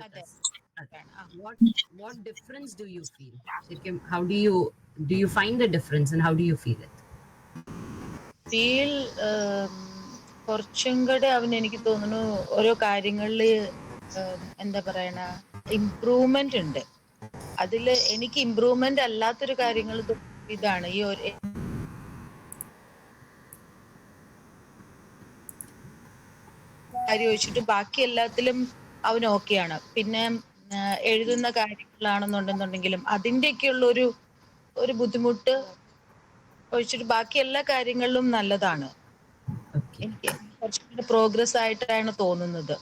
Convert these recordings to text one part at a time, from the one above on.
അതെ. What difference do you feel? ശരിക്കും how do you find the difference and how do you feel it? Feel കുറച്ചും കൂടെ എനിക്ക് തോന്നുന്നു ഓരോ കാര്യങ്ങളിൽ എന്താ പറയണ ഇംപ്രൂവ്മെന്റ് ഉണ്ട്. അതില് എനിക്ക് ഇംപ്രൂവ്മെന്റ് അല്ലാത്തൊരു കാര്യങ്ങൾ ഇതാണ് ഈ ഒരു കാര്യം ഒഴിച്ചിട്ട് ബാക്കി എല്ലാത്തിലും അവൻ ഓക്കെയാണ്. പിന്നെ എഴുതുന്ന കാര്യങ്ങളാണെന്നുണ്ടെന്നുണ്ടെങ്കിലും അതിന്റെയൊക്കെയുള്ള ഒരു ബുദ്ധിമുട്ട് ഒഴിച്ചിട്ട് ബാക്കി എല്ലാ കാര്യങ്ങളിലും നല്ലതാണ്. Okay. എനിക്ക് കുറച്ചുകൂടി പ്രോഗ്രസ് ആയിട്ടാണ് തോന്നുന്നത്.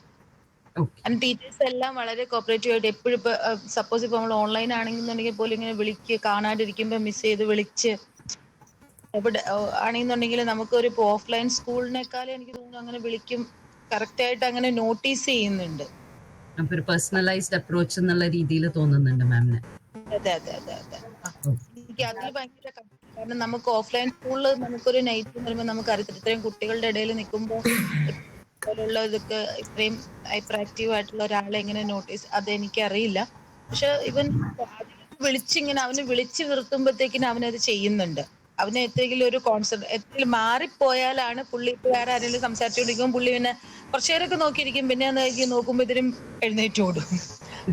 Okay. ടീച്ചേഴ്സ് എല്ലാം വളരെ കോപ്പറേറ്റീവ് ആയിട്ട് എപ്പോഴും ഇപ്പൊ സപ്പോസ് ഇപ്പൊ നമ്മൾ ഓൺലൈൻ ആണെന്നുണ്ടെങ്കിൽ പോലും ഇങ്ങനെ വിളിക്ക് കാണാണ്ടിരിക്കുമ്പോ മിസ് ചെയ്ത് വിളിച്ച് എവിടെ ആണെന്നുണ്ടെങ്കിൽ നമുക്കൊരു ഓഫ്ലൈൻ സ്കൂളിനേക്കാളും എനിക്ക് തോന്നുന്നു അങ്ങനെ വിളിക്കും കറക്റ്റ് ആയിട്ട് അങ്ങനെ നോട്ടീസ് ചെയ്യുന്നുണ്ട്. അപ്പൊ ഒരു പേഴ്സണലൈസ്ഡ് അപ്രോച്ച് എന്നുള്ള രീതിയിൽ തോന്നുന്നുണ്ട് മാമിന്. അതെ അതെ അതെ അതെ. എനിക്ക് അതിൽ ഭയങ്കര കാരണം നമുക്ക് ഓഫ്ലൈൻ സ്കൂളിൽ നമുക്കൊരു നൈറ്റ് വരുമ്പോൾ നമുക്ക് അറിയത്തില്ല ഇത്രയും കുട്ടികളുടെ ഇടയിൽ നിൽക്കുമ്പോൾ പോലുള്ള ഇതൊക്കെ ഇത്രയും ഹൈപ്പർ ആക്റ്റീവ് ആയിട്ടുള്ള ഒരാളെ എങ്ങനെ നോട്ടീസ് അതെനിക്കറിയില്ല. പക്ഷെ ഇവൻ വിളിച്ചിങ്ങനെ അവന് വിളിച്ചു നിർത്തുമ്പോഴത്തേക്കിനും അവനത് ചെയ്യുന്നുണ്ട്. അവന് എന്തെങ്കിലും ഒരു എന്തെങ്കിലും മാറിപ്പോയാലാണ് പുള്ളി ഇപ്പൊ വേറെ ആരെങ്കിലും സംസാരിച്ചുകൊണ്ടിരിക്കുമ്പോൾ പുള്ളി പിന്നെ കുറച്ചേരൊക്കെ നോക്കിയിരിക്കും, പിന്നെ നോക്കുമ്പോ ഇതിനും എഴുന്നേറ്റ് ഓടും.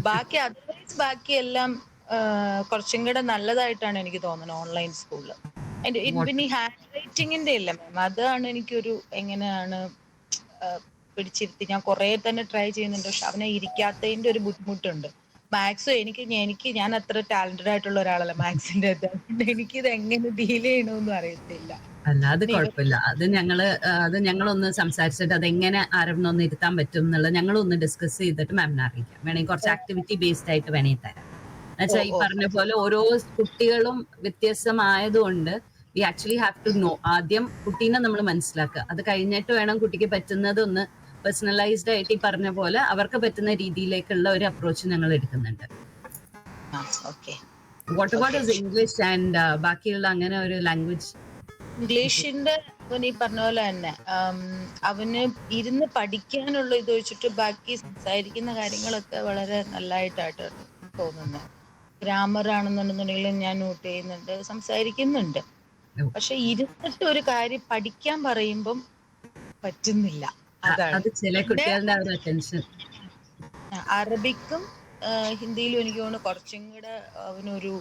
ബാക്കി അതർവൈസ് ബാക്കി എല്ലാം കുറച്ചും കൂടെ നല്ലതായിട്ടാണ് എനിക്ക് തോന്നുന്നത് ഓൺലൈൻ സ്കൂളിൽ. പിന്നെ ഈ ഹാൻഡ് റൈറ്റിങ്ങിന്റെ ഇല്ല മാം, അതാണ് എനിക്കൊരു എങ്ങനെയാണ് പിടിച്ചിരുത്തി ഞാൻ കുറെ തന്നെ ട്രൈ ചെയ്യുന്നുണ്ട്, പക്ഷെ അവനെ ഇരിക്കാത്തതിന്റെ ഒരു ബുദ്ധിമുട്ടുണ്ട്. മാത്സും ഞാൻ അത്ര ടാലന്റഡ് ആയിട്ടുള്ള ഒരാളല്ല മാത്സിന്റെ അത്, എനിക്കിത് എങ്ങനെ ഡീൽ ചെയ്യണമെന്നും അറിയത്തില്ല. അല്ല, അത് കുഴപ്പമില്ല. അത് ഞങ്ങളൊന്ന് സംസാരിച്ചിട്ട് അതെങ്ങനെ ആരംഭം ഇരുത്താൻ പറ്റും എന്നുള്ളത് ഞങ്ങളൊന്ന് ഡിസ്കസ് ചെയ്തിട്ട് മാമിനെ അറിയിക്കാം. വേണമെങ്കിൽ കുറച്ച് ആക്ടിവിറ്റി ബേസ്ഡ് ആയിട്ട് വേണമെങ്കിൽ തരാം. എന്നുവെച്ചാൽ ഈ പറഞ്ഞ പോലെ ഓരോ കുട്ടികളും വ്യത്യസ്തമായതുകൊണ്ട് we actually have to know. ആദ്യം കുട്ടീനെ നമ്മൾ മനസ്സിലാക്കുക, അത് കഴിഞ്ഞിട്ട് വേണം കുട്ടിക്ക് പറ്റുന്നത് ഒന്ന് പേഴ്സണലൈസ്ഡ് ആയിട്ട് ഈ പറഞ്ഞ പോലെ അവർക്ക് പറ്റുന്ന രീതിയിലേക്കുള്ള ഒരു അപ്രോച്ച് ഞങ്ങൾ എടുക്കുന്നുണ്ട്. What about is English and ബാക്കിയുള്ള അങ്ങനെ ഒരു ലാംഗ്വേജ്? ഇംഗ്ലീഷിന്റെ അവൻ ഈ പറഞ്ഞ പോലെ തന്നെ അവന് ഇരുന്ന് പഠിക്കാനുള്ള ഇത് വെച്ചിട്ട് ബാക്കി സംസാരിക്കുന്ന കാര്യങ്ങളൊക്കെ വളരെ നല്ലതായിട്ടാണ് തോന്നുന്നത്. ഗ്രാമർ ആണെന്നുണ്ടെന്നുണ്ടെങ്കിലും ഞാൻ നോട്ട് ചെയ്യുന്നുണ്ട്, സംസാരിക്കുന്നുണ്ട്. പക്ഷെ ഇരുന്നിട്ട് ഒരു കാര്യം പഠിക്കാൻ പറയുമ്പം പറ്റുന്നില്ല. അതാണ് ചില കുട്ടികളുടെ ഒരു അറ്റൻഷൻ. അറബിക്കും ഹിന്ദിയിലും എനിക്ക് തോന്നുന്നു കുറച്ചും കൂടെ അവനൊരു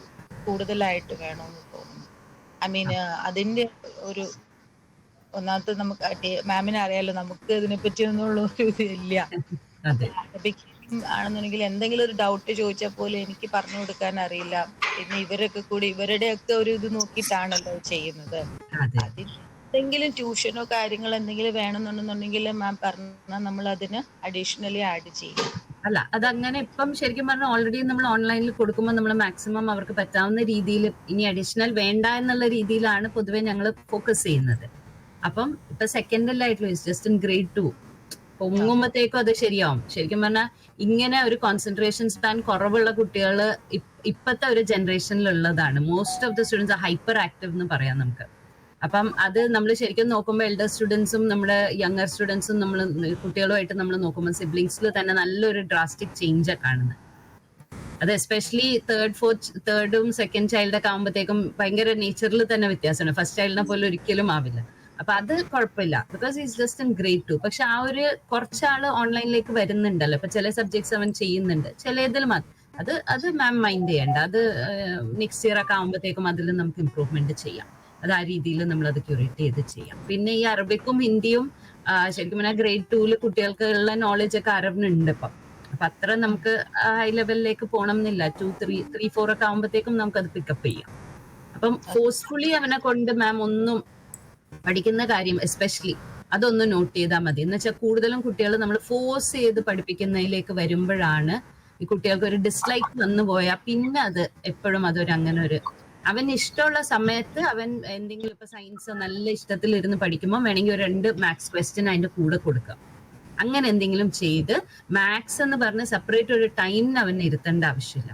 കൂടുതലായിട്ട് വേണമെന്ന് തോന്നുന്നു. ഐ മീൻ അതിന്റെ ഒരു ഒന്നാമത്തെ നമുക്ക് മാമിനെ അറിയാലോ, നമുക്ക് ഇതിനെപ്പറ്റി ഒന്നുള്ള ഒരു ഇതില്ല. അറബിക് ആണെന്നുണ്ടെങ്കിൽ എന്തെങ്കിലും ഒരു ഡൗട്ട് ചോദിച്ചാൽ പോലും എനിക്ക് പറഞ്ഞു കൊടുക്കാൻ അറിയില്ല. പിന്നെ ഇവരൊക്കെ കൂടി ഇവരുടെയൊക്കെ ഒരു ഇത് നോക്കിയിട്ടാണല്ലോ ചെയ്യുന്നത്. എന്തെങ്കിലും ട്യൂഷനോ കാര്യങ്ങളോ എന്തെങ്കിലും വേണമെന്നുണ്ടെന്നുണ്ടെങ്കിൽ മാം പറഞ്ഞാൽ നമ്മൾ അതിന് അഡീഷണലി ആഡ് ചെയ്യും. അല്ല, അതങ്ങനെ ഇപ്പം ശരിക്കും പറഞ്ഞാൽ ഓൾറെഡി നമ്മൾ ഓൺലൈനിൽ കൊടുക്കുമ്പോൾ നമ്മൾ മാക്സിമം അവർക്ക് പറ്റാവുന്ന രീതിയിൽ ഇനി അഡീഷണൽ വേണ്ട എന്നുള്ള രീതിയിലാണ് പൊതുവെ ഞങ്ങൾ ഫോക്കസ് ചെയ്യുന്നത്. അപ്പം ഇപ്പൊ സെക്കൻഡിലായിട്ടുള്ള ജസ്റ്റ് ഇൻ ഗ്രേഡ് 2 പൊങ്ങുമ്പോഴത്തേക്കും അത് ശരിയാവും. ശരിക്കും പറഞ്ഞാൽ ഇങ്ങനെ ഒരു കോൺസെൻട്രേഷൻ സ്പാൻ കുറവുള്ള കുട്ടികൾ ഇപ്പോഴത്തെ ഒരു ജനറേഷനിലുള്ളതാണ്. Most of the students hyperactive എന്ന് പറയാം നമുക്ക്. അപ്പം അത് നമ്മൾ ശരിക്കും നോക്കുമ്പോൾ എൽഡർ സ്റ്റുഡൻസും നമ്മുടെ യങ്ങർ സ്റ്റുഡൻസും നമ്മൾ കുട്ടികളുമായിട്ട് നമ്മൾ നോക്കുമ്പോൾ സിബ്ലിങ്സിൽ തന്നെ നല്ലൊരു ഡ്രാസ്റ്റിക് ചേഞ്ചാണ് കാണുന്നത്. അത് എസ്പെഷ്യലി തേർഡും സെക്കൻഡ് ചൈൽഡൊക്കെ ആകുമ്പോഴത്തേക്കും ഭയങ്കര നേച്ചറിൽ തന്നെ വ്യത്യാസമാണ്. ഫസ്റ്റ് ചൈൽഡിനെ പോലെ ഒരിക്കലും ആവില്ല. അപ്പൊ അത് കുഴപ്പമില്ല, because is just in grade 2. പക്ഷെ ആ ഒരു കുറച്ചാള് ഓൺലൈനിലേക്ക് വരുന്നുണ്ടല്ലോ. ഇപ്പൊ ചില സബ്ജക്ട്സ് അവൻ ചെയ്യുന്നുണ്ട്, ചിലതിൽ അത് മാം മൈൻഡ് ചെയ്യണ്ട. അത് നെക്സ്റ്റ് ഇയർ ഒക്കെ ആകുമ്പോഴത്തേക്കും അതിൽ നമുക്ക് ഇമ്പ്രൂവ്മെന്റ് ചെയ്യാം. അത് ആ രീതിയിൽ നമ്മൾ അത് ക്യൂറേറ്റ് ചെയ്ത് ചെയ്യാം. പിന്നെ ഈ അറബിക്കും ഹിന്ദിയും ശരിക്കും പറഞ്ഞാൽ ഗ്രേഡ് 2 കുട്ടികൾക്കുള്ള നോളജ് ഒക്കെ അറബിനുണ്ട് ഇപ്പം. അപ്പൊ അത്ര നമുക്ക് ഹൈ ലെവലിലേക്ക് പോകണം എന്നില്ല. 2, 3, 4 ഒക്കെ ആകുമ്പോഴത്തേക്കും നമുക്ക് അത് പിക്കപ്പ് ചെയ്യാം. അപ്പം ഫോഴ്സ്ഫുള്ളി അവനെ കൊണ്ട് മാം ഒന്നും പഠിക്കുന്ന കാര്യം എസ്പെഷ്യലി അതൊന്ന് നോട്ട് ചെയ്താൽ മതി. എന്ന് വെച്ചാൽ കൂടുതലും കുട്ടികൾ നമ്മൾ ഫോഴ്സ് ചെയ്ത് പഠിപ്പിക്കുന്നതിലേക്ക് വരുമ്പോഴാണ് ഈ കുട്ടികൾക്ക് ഒരു ഡിസ്ലൈക്ക് വന്നു പോയാൽ പിന്നെ അത് എപ്പോഴും അതൊരു അങ്ങനെ ഒരു അവന് ഇഷ്ടമുള്ള സമയത്ത് അവൻ എന്തെങ്കിലും ഇപ്പൊ സയൻസ് നല്ല ഇഷ്ടത്തിൽ ഇരുന്ന് പഠിക്കുമ്പോൾ വേണമെങ്കിൽ ഒരു 2 മാത്സ് ക്വസ്റ്റ്യൻ അതിന്റെ കൂടെ കൊടുക്കുക. അങ്ങനെ എന്തെങ്കിലും ചെയ്ത് മാത്സ് എന്ന് പറഞ്ഞ് സെപ്പറേറ്റ് ഒരു ടൈമിന് അവന് ഇരുത്തേണ്ട ആവശ്യമില്ല.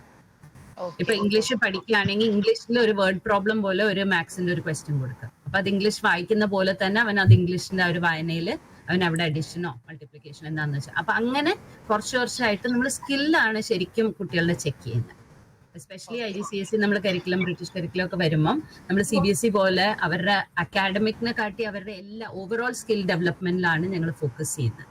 ഇപ്പൊ ഇംഗ്ലീഷ് പഠിക്കുകയാണെങ്കിൽ ഇംഗ്ലീഷിൽ ഒരു വേർഡ് പ്രോബ്ലം പോലെ ഒരു മാത്സിന്റെ ഒരു ക്വസ്റ്റ്യൻ കൊടുക്കുക. അപ്പൊ അത് ഇംഗ്ലീഷ് വായിക്കുന്ന പോലെ തന്നെ അവൻ അത് ഇംഗ്ലീഷിന്റെ ഒരു വായനയിൽ അവൻ അവിടെ അഡിഷനോ മൾട്ടിപ്ലിക്കേഷൻ എന്താണെന്ന് വെച്ചാൽ. അപ്പൊ അങ്ങനെ കുറച്ച് വർഷമായിട്ട് നമ്മൾ സ്കില്ലാണ് ശരിക്കും കുട്ടികളുടെ ചെക്ക് ചെയ്യുന്നത്. എസ്പെഷ്യലി IGCSE നമ്മൾ കരിക്കുലം, ബ്രിട്ടീഷ് കരിക്കുലം ഒക്കെ വരുമ്പം നമ്മൾ CBSE പോലെ അവരുടെ അക്കാഡമിക്കിനെ കാട്ടി അവരുടെ എല്ലാ ഓവറോൾ സ്കിൽ ഡെവലപ്മെന്റിലാണ് ഞങ്ങൾ ഫോക്കസ് ചെയ്യുന്നത്.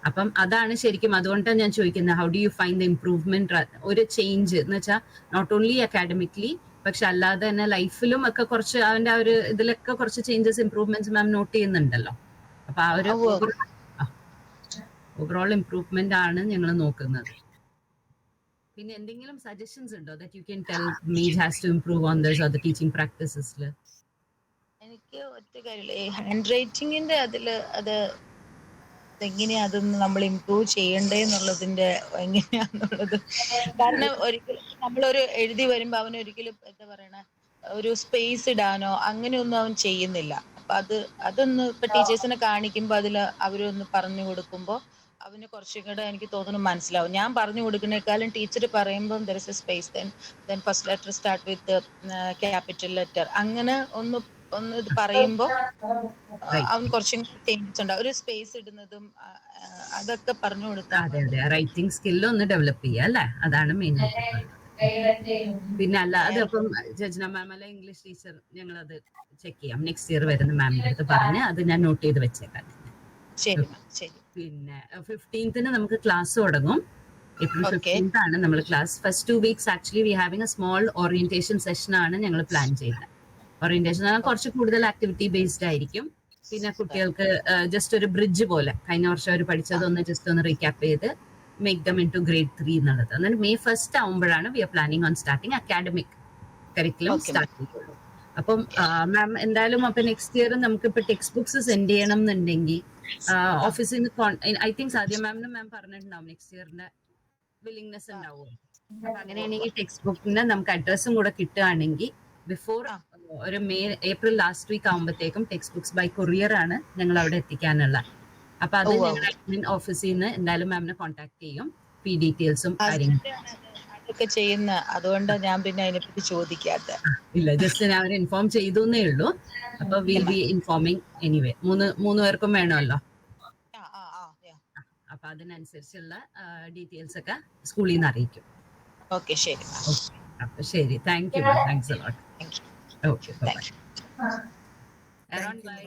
അപ്പം അതാണ് ശരിക്കും, അതുകൊണ്ടാണ് ഞാൻ ചോദിക്കുന്നത്, how do you find the improvement, ഒരു ചേഞ്ച് എന്ന് വെച്ചാൽ നോട്ട് ഓൺലി അക്കാഡമിക്കലി പക്ഷെ അല്ലാതെ തന്നെ ലൈഫിലും ഒക്കെ കുറച്ച് അവന്റെ ആ ഒരു ഇതിലൊക്കെ കുറച്ച് ചേഞ്ചസ് ഇംപ്രൂവ്മെന്റ്സ് മാം നോട്ട് ചെയ്യുന്നുണ്ടല്ലോ. അപ്പൊ ആ ഒരു ഓവറോൾ ഇംപ്രൂവ്മെന്റ് ആണ് ഞങ്ങൾ നോക്കുന്നത്. പിന്നെ എന്തെങ്കിലും സജഷൻസ് ഉണ്ടോ that you can tell madge has to improve on this or the teaching പ്രാക്ടീസസിൽ? എനിക്ക് ഒറ്റ കാര്യമില്ല, ഈ ഹാൻഡ് റൈറ്റിങ്ങിന്റെ അതില് അതെങ്ങനെയാ അതൊന്ന് നമ്മൾ ഇംപ്രൂവ് ചെയ്യണ്ടേ എന്നുള്ളതിന്റെ എങ്ങനെയാന്നുള്ളത്. കാരണം ഒരിക്കലും നമ്മളൊരു എഴുതി വരുമ്പോ അവൻ ഒരിക്കലും എന്താ പറയണ ഒരു സ്പേസ് ഇടാനോ അങ്ങനെയൊന്നും അവൻ ചെയ്യുന്നില്ല. അപ്പൊ അതൊന്ന് ഇപ്പൊ ടീച്ചേഴ്സിനെ കാണിക്കുമ്പോ അതിൽ അവരൊന്ന് പറഞ്ഞു കൊടുക്കുമ്പോ അവന് കുറച്ചും കൂടെ എനിക്ക് തോന്നുന്നു മനസ്സിലാവും. ഞാൻ പറഞ്ഞു കൊടുക്കുന്നേക്കാളും ടീച്ചർ പറയുമ്പോൾ there is A space, then first letter start with capital letter, അങ്ങനെ ഒന്ന് ഇത് പറയുമ്പോ അവൻ കുറച്ചും ചേഞ്ചസ് ഉണ്ടാവും. ഒരു സ്പേസ് ഇടുന്നതും അതൊക്കെ പറഞ്ഞു കൊടുത്താൽ അതെ മതി. അതെ, റൈറ്റിംഗ് സ്കില്ല് ഒന്ന് ഡെവലപ്പ് ചെയ്യുക അല്ലേ, അതാണ് മെയിൻ ആയിട്ട്. പിന്നെ അല്ലാതെ അപ്പം ജജ്ന മാം അല്ല ഇംഗ്ലീഷ് ടീച്ചർ, ഞങ്ങൾ അത് ചെക്ക് ചെയ്യാം നെക്സ്റ്റ് ഇയർ വരുന്ന മാമിന്റെ അടുത്ത് പറഞ്ഞ് അത് ഞാൻ നോട്ട് ചെയ്ത് വെച്ചേക്കാം. ശരി മാം, ശരി. പിന്നെ 15th നമുക്ക് ക്ലാസ് തുടങ്ങും. April ഓക്കെ 15th ആണ് നമ്മൾ class. First 2 weeks actually we having A small orientation session ആണ് ഞങ്ങൾ പ്ലാൻ ചെയ്യുന്നത്. ഓറിയന്റേഷൻ കുറച്ച് കൂടുതൽ ആക്ടിവിറ്റി ബേസ്ഡ് ആയിരിക്കും. പിന്നെ കുട്ടികൾക്ക് ജസ്റ്റ് ഒരു ബ്രിഡ്ജ് പോലെ കഴിഞ്ഞ വർഷം അവർ പഠിച്ചതൊന്ന് ജസ്റ്റ് ഒന്ന് റീക്യാപ്പ് ചെയ്ത് make them into grade 3 എന്നുള്ളത്. എന്നിട്ട് May 1st ആവുമ്പോഴാണ് we are planning on starting academic curriculum start ചെയ്യുള്ളൂ. അപ്പം മാം എന്തായാലും അപ്പൊ നെക്സ്റ്റ് ഇയർ നമുക്ക് ഇപ്പൊ ടെക്സ്റ്റ് ബുക്സ് സെൻഡ് ചെയ്യണം എന്നുണ്ടെങ്കിൽ ഓഫീസിൽ നിന്ന് ഐ തിങ്ക് സാധ്യ മാമിനും മാം പറഞ്ഞിട്ടുണ്ടാവും നെക്സ്റ്റ് ഇയറിന്റെ വില്ലിംഗ്നെസ് ഉണ്ടാവും. അപ്പൊ അങ്ങനെയാണെങ്കിൽ ടെക്സ്റ്റ് ബുക്കിന്റെ നമുക്ക് അഡ്രസ്സും കൂടെ കിട്ടുകയാണെങ്കിൽ ബിഫോർ ഒരു April ലാസ്റ്റ് വീക്ക് ആകുമ്പോഴത്തേക്കും ടെക്സ്റ്റ് ബുക്സ് ബൈ കൊറിയർ ആണ് ഞങ്ങൾ അവിടെ എത്തിക്കാനുള്ള. അപ്പൊ അത് ഞങ്ങളുടെ അഡ്മിൻ ഓഫീസിൽ നിന്ന് എന്തായാലും മാമിനെ കോൺടാക്ട് ചെയ്യും, ഫീ ഡീറ്റെയിൽസും കാര്യങ്ങളും. അതൊക്കെ ചെയ്യുന്ന, അതുകൊണ്ടാണ് ഞാൻ പിന്നെ അതിനെപ്പറ്റി ചോദിക്കാത്ത. ഇല്ല, ജസ്റ്റ് ഞാൻ അവരെ ഇൻഫോം ചെയ്തേ ഉള്ളൂ. അപ്പൊ വിൽ ബി ഇൻഫോമിങ് എനിവേ. മൂന്ന് പേർക്കും വേണമല്ലോ. അപ്പൊ അതിനനുസരിച്ചുള്ള ഡീറ്റെയിൽസ് ഒക്കെ സ്കൂളിൽ നിന്ന് അറിയിക്കും. ഓക്കെ, ശരി. അപ്പൊ ശരി, thank you. Thanks a lot. Thank you. Okay, bye-bye. Aaron, bye.